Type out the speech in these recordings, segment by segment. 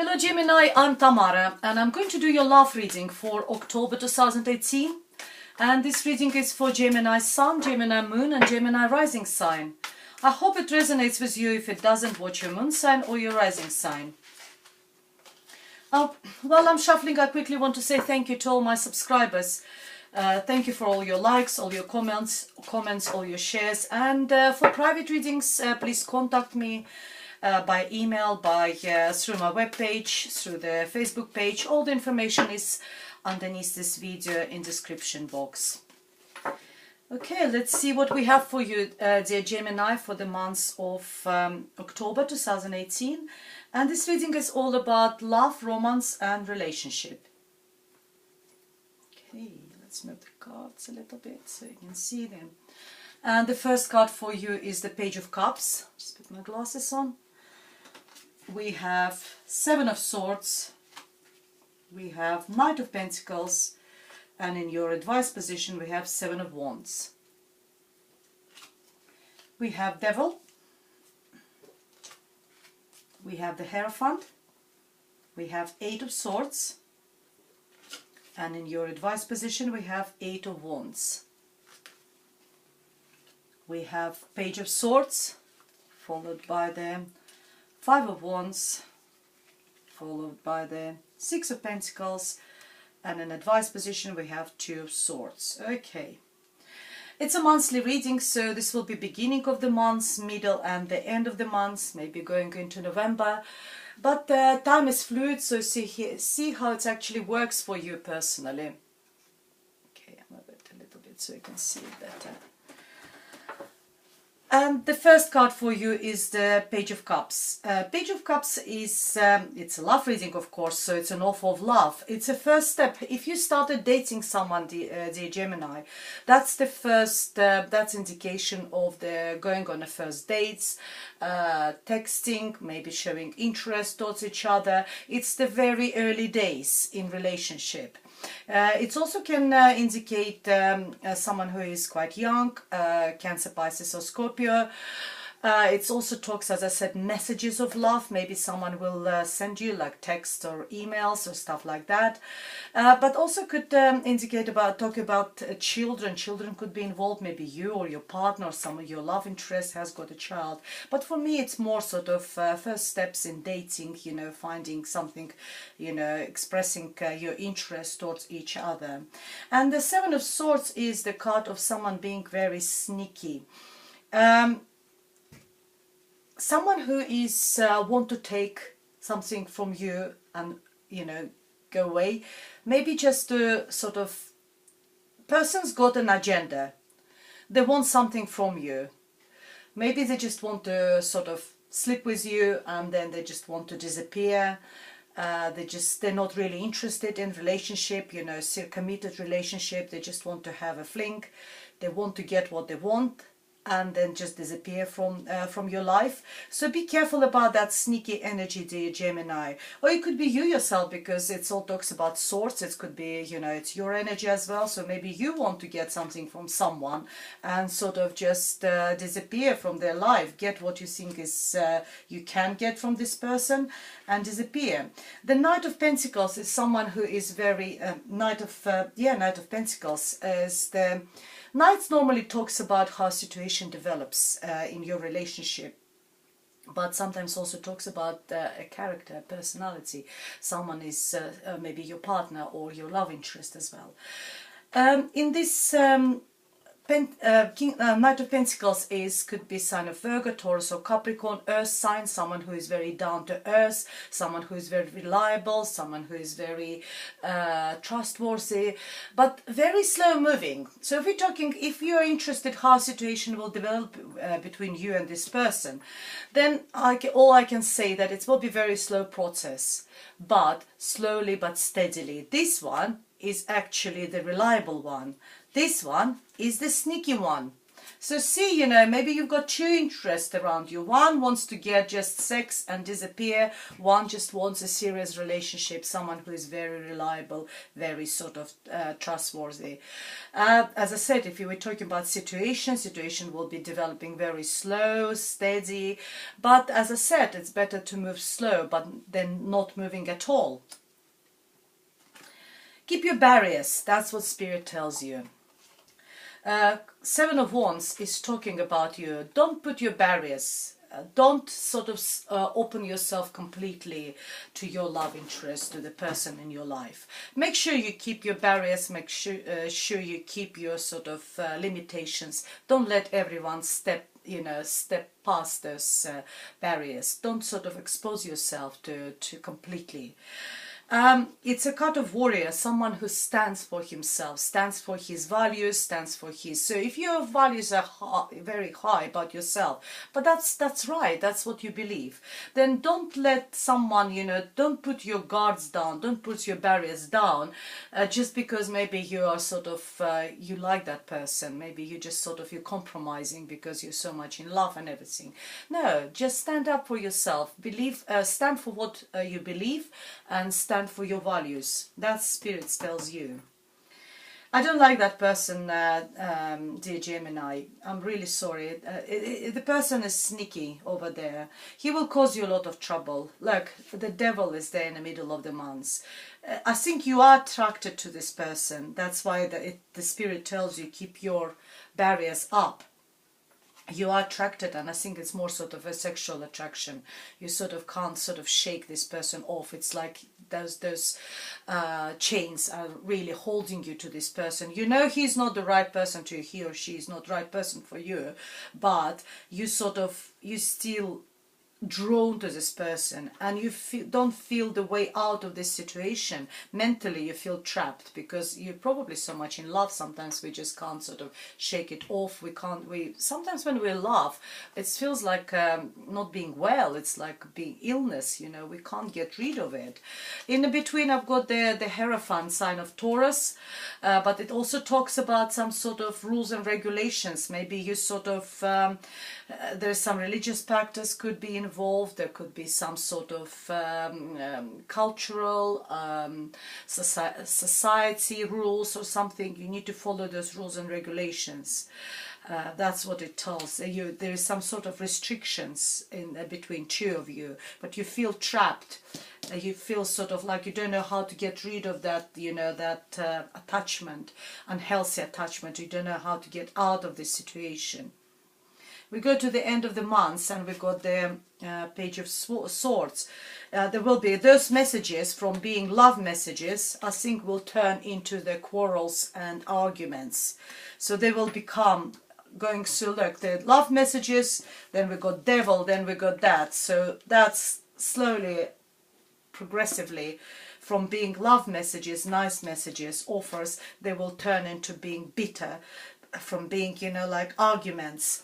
Hello Gemini, I'm Tamara and I'm going to do your love reading for October 2018. And this reading is for Gemini Sun, Gemini Moon and Gemini Rising sign. I hope it resonates with you. If it doesn't, watch your moon sign or your rising sign. While I'm shuffling, I quickly want to say thank you to all my subscribers. Thank you for all your likes, all your comments, all your shares. And for private readings, please contact me by email, through my webpage, through the Facebook page. All the information is underneath this video in description box. Okay, let's see what we have for you, dear Gemini, for the month of October 2018. And this reading is all about love, romance and relationship. Okay, let's move the cards a little bit so you can see them. And the first card for you is the Page of Cups. Just put my glasses on. We have Seven of Swords. We have Knight of Pentacles. And in your advice position we have Seven of Wands. We have Devil. We have the Hierophant. We have Eight of Swords. And in your advice position we have Eight of Wands. We have Page of Swords, followed by the Five of Wands, followed by the Six of Pentacles, and in advice position we have Two of Swords. Okay, it's a monthly reading, so this will be beginning of the month, middle and the end of the month, maybe going into November. But time is fluid, so see how it actually works for you personally. Okay, I'll move it a little bit so you can see it better. And the first card for you is the Page of Cups. Page of Cups is, it's a love reading, of course, so it's an offer of love. It's a first step. If you started dating someone, dear Gemini, that's the first, that's indication of the going on the first dates, texting, maybe showing interest towards each other. It's the very early days in relationship. It also can indicate someone who is quite young, Cancer, Pisces or Scorpio. It also talks, as I said, messages of love. Maybe someone will send you like text or emails or stuff like that. But also could indicate talk about children. Children could be involved. Maybe you or your partner or some of your love interest has got a child. But for me, it's more sort of first steps in dating. You know, finding something, you know, expressing your interest towards each other. And the Seven of Swords is the card of someone being very sneaky. Someone who is want to take something from you and, you know, go away. Maybe just to sort of, person's got an agenda. They want something from you. Maybe they just want to sort of sleep with you and then they just want to disappear. They're not really interested in relationship, you know, committed relationship. They just want to have a fling. They want to get what they want and then just disappear from your life. So be careful about that sneaky energy, dear Gemini. Or it could be you yourself, because it all talks about swords. It could be, you know, it's your energy as well. So maybe you want to get something from someone and sort of just disappear from their life. Get what you think is you can get from this person and disappear. The Knight of Pentacles is someone who is very Knight of Pentacles is the Knights normally talks about how situation develops in your relationship, but sometimes also talks about a character, personality. Someone is maybe your partner or your love interest as well. In this Knight of Pentacles could be sign of Virgo, Taurus or Capricorn, earth sign, someone who is very down to earth, someone who is very reliable, someone who is very trustworthy, but very slow moving. So if we're talking, if you are interested how situation will develop between you and this person, then all I can say that it will be very slow process, but slowly but steadily. This one is actually the reliable one. This one is the sneaky one. So see, you know, maybe you've got two interests around you. One wants to get just sex and disappear. One just wants a serious relationship, someone who is very reliable, very sort of trustworthy. As I said, if you were talking about situation will be developing very slow, steady. But as I said, it's better to move slow but than not moving at all. Keep your barriers. That's what Spirit tells you. Seven of Wands is talking about you. Don't put your barriers. Don't sort of open yourself completely to your love interest, to the person in your life. Make sure you keep your barriers. Make sure you keep your sort of limitations. Don't let everyone step past those barriers. Don't sort of expose yourself to completely. It's a kind of warrior, someone who stands for himself, stands for his values, stands for his. So if your values are very high about yourself, but that's right, that's what you believe, then don't let someone, don't put your guards down, don't put your barriers down, just because maybe you are sort of, you like that person, maybe you just sort of, you're compromising because you're so much in love and everything. No, just stand up for yourself, stand for what you believe, and stand for your values. That's Spirit tells you. I don't like that person, dear Gemini. I'm really sorry. The person is sneaky over there. He will cause you a lot of trouble. Look, the devil is there in the middle of the months. I think you are attracted to this person. That's why the Spirit tells you keep your barriers up. You are attracted, and I think it's more sort of a sexual attraction. You sort of can't sort of shake this person off. It's like those chains are really holding you to this person. You know he's not the right person to you, he or she is not the right person for you, but you still drawn to this person, and you don't feel the way out of this situation. Mentally you feel trapped because you're probably so much in love. Sometimes we just can't sort of shake it off. Sometimes when we love, it feels like not being well. It's like being illness, we can't get rid of it. In the between I've got the Hierophant sign of Taurus, but it also talks about some sort of rules and regulations. Maybe you sort of there's some religious practice could be involved. There could be some sort of cultural society rules or something. You need to follow those rules and regulations. That's what it tells you. There is some sort of restrictions in between two of you, but you feel trapped. You feel sort of like you don't know how to get rid of that, that attachment, unhealthy attachment. You don't know how to get out of this situation. We go to the end of the month and we've got the Page of Swords. There will be those messages from being love messages, I think, will turn into the quarrels and arguments. So they will become going through, look, the love messages, then we got devil, then we got that. So that's slowly, progressively, from being love messages, nice messages, offers, they will turn into being bitter, from being, like arguments.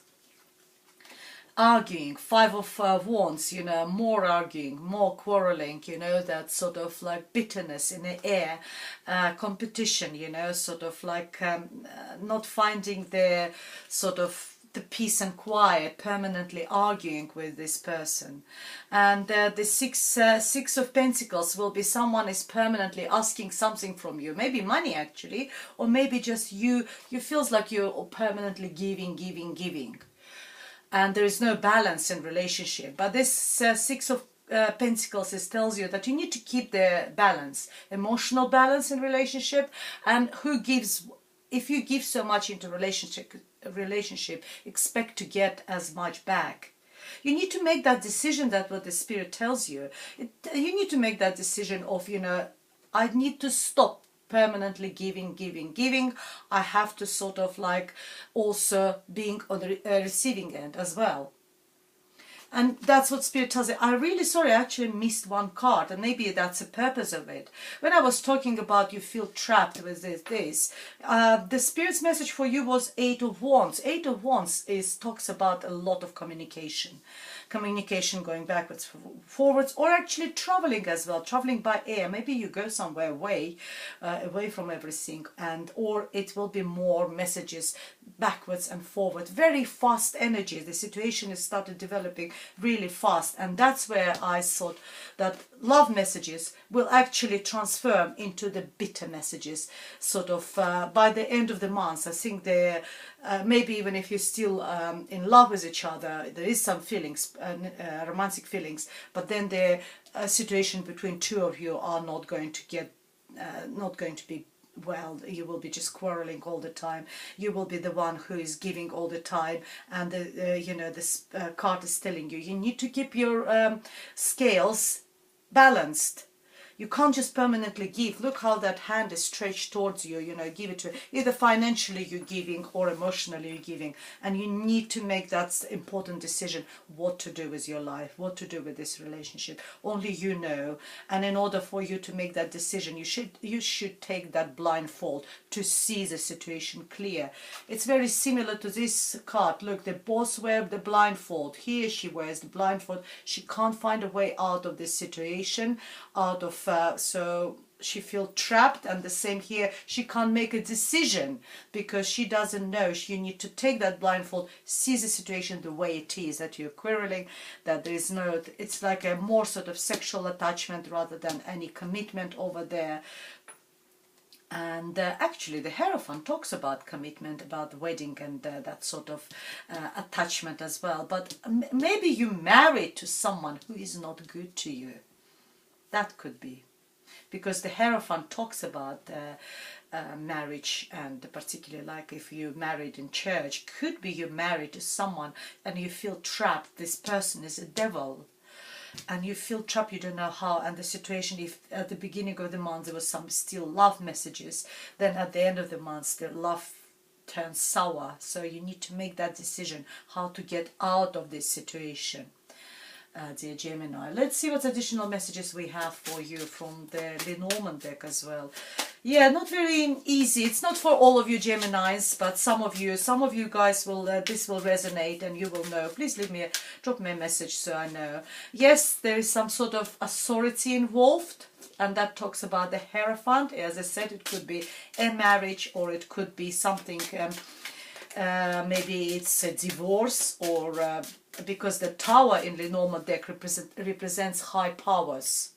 Arguing, Five of Wands, more arguing, more quarreling, that sort of like bitterness in the air, competition, sort of like not finding the sort of the peace and quiet, permanently arguing with this person. And the Six of Pentacles will be someone is permanently asking something from you, maybe money actually, or maybe just you feels like you're permanently giving. And there is no balance in relationship. But this Six of Pentacles tells you that you need to keep the balance, emotional balance in relationship. And if you give so much into relationship, expect to get as much back. You need to make that decision. That's what the Spirit tells you. You need to make that decision of, I need to stop permanently giving. I have to sort of like also being on the receiving end as well. And that's what Spirit tells you. I'm really sorry, I actually missed one card, and maybe that's the purpose of it. When I was talking about you feel trapped with this, the Spirit's message for you was Eight of Wands. Eight of Wands talks about a lot of communication. communication going backwards, forwards, or actually traveling as well, traveling by air. Maybe you go somewhere away from everything, and or it will be more messages backwards and forward, very fast energy. The situation has started developing really fast, and that's where I thought that love messages will actually transform into the bitter messages sort of by the end of the month. I think they're maybe even if you're still in love with each other, there is some feelings, romantic feelings, but then the situation between two of you are not going to get not going to be well. You will be just quarreling all the time. You will be the one who is giving all the time, and you know, this card is telling you need to keep your scales balanced. You can't just permanently give. Look how that hand is stretched towards you, you know, give it to either financially you're giving or emotionally you're giving. And you need to make that important decision what to do with your life, what to do with this relationship. Only you know. And in order for you to make that decision, you should take that blindfold to see the situation clear. It's very similar to this card. Look, they both wear the blindfold. Here she wears the blindfold. She can't find a way out of this situation, out of so she feels trapped, and the same here, she can't make a decision because she doesn't know. You need to take that blindfold, see the situation the way it is, that you're quarreling, that there is no, it's like a more sort of sexual attachment rather than any commitment over there. And actually the Hierophant talks about commitment, about the wedding and that sort of attachment as well. But maybe you're married to someone who is not good to you. That could be, because the Hierophant talks about marriage, and particularly like if you're married in church, could be you're married to someone and you feel trapped. This person is a devil, and you feel trapped, you don't know how. And the situation, if at the beginning of the month there was some still love messages, then at the end of the month the love turns sour. So you need to make that decision how to get out of this situation. Dear Gemini, let's see what additional messages we have for you from the Lenormand deck as well. Yeah, not very easy. It's not for all of you Geminis, but some of you guys will, this will resonate and you will know. Please drop me a message so I know. Yes, there is some sort of authority involved, and that talks about the Hierophant. As I said, it could be a marriage, or it could be something, maybe it's a divorce, or because the Tower in Lenormand deck represents high powers.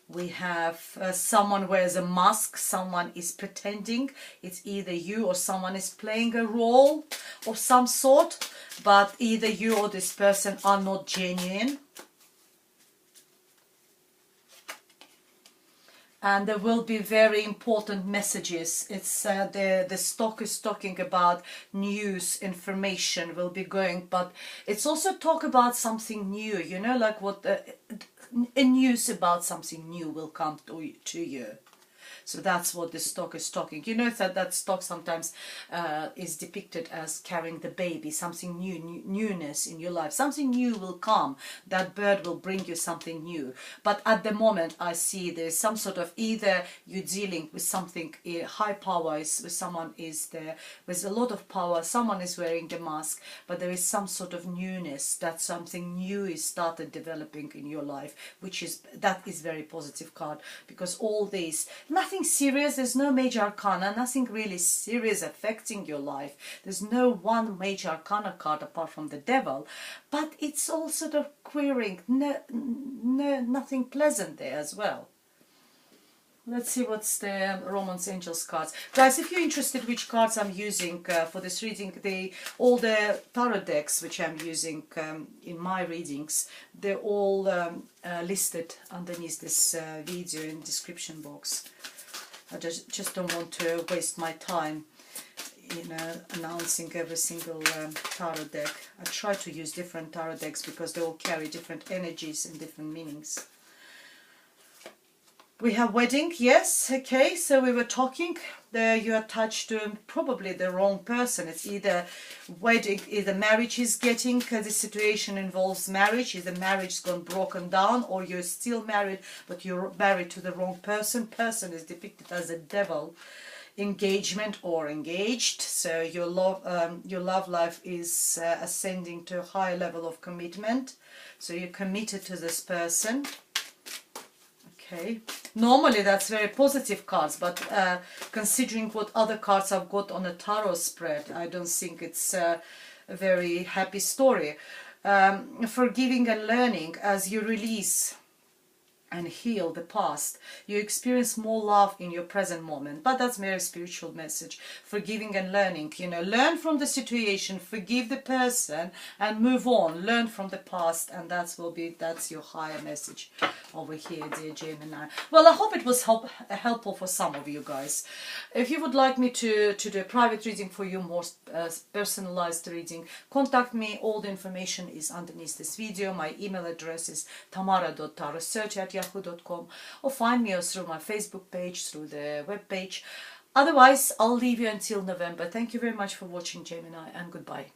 We have someone wears a mask, someone is pretending. It's either you or someone is playing a role of some sort, but either you or this person are not genuine. And there will be very important messages. It's the stock is talking about news, information will be going, but it's also talk about something new, you know, like what a news about something new will come to you. So that's what the stock is talking. You know that stock sometimes is depicted as carrying the baby, something new, newness in your life. Something new will come. That bird will bring you something new. But at the moment, I see there's some sort of, either you're dealing with something high power, with someone is there with a lot of power. Someone is wearing the mask, but there is some sort of newness, that something new is started developing in your life, that is very positive card, because all these, nothing serious, there's no major arcana, nothing really serious affecting your life. There's no one major arcana card apart from the devil, but it's all sort of queering, nothing pleasant there as well. Let's see what's the Romance Angels cards. Guys, if you're interested which cards I'm using for this reading, all the tarot decks which I'm using in my readings, they're all listed underneath this video in the description box. I just don't want to waste my time, you know, announcing every single tarot deck. I try to use different tarot decks because they all carry different energies and different meanings. We have wedding, yes, okay, so we were talking, there you are attached to probably the wrong person. It's either wedding, either marriage is getting, the situation involves marriage, either marriage has gone broken down, or you're still married, but you're married to the wrong person. Person is depicted as a devil. engagement or engaged. So your love life is ascending to a higher level of commitment. So you're committed to this person. Okay. Normally that's very positive cards, but considering what other cards I've got on a tarot spread, I don't think it's a very happy story. Forgiving and learning, as you release and heal the past, you experience more love in your present moment. But that's very spiritual message. Forgiving and learning, you know, learn from the situation, forgive the person and move on. Learn from the past, and that's your higher message over here, dear Gemini. Well, I hope it was helpful for some of you guys. If you would like me to do a private reading for you, more personalized reading, contact me. All the information is underneath this video. My email address is tamara.tarotsearch@yahoo.com, or find me through my Facebook page, through the web page. Otherwise, I'll leave you until November. Thank you very much for watching, Gemini, and goodbye.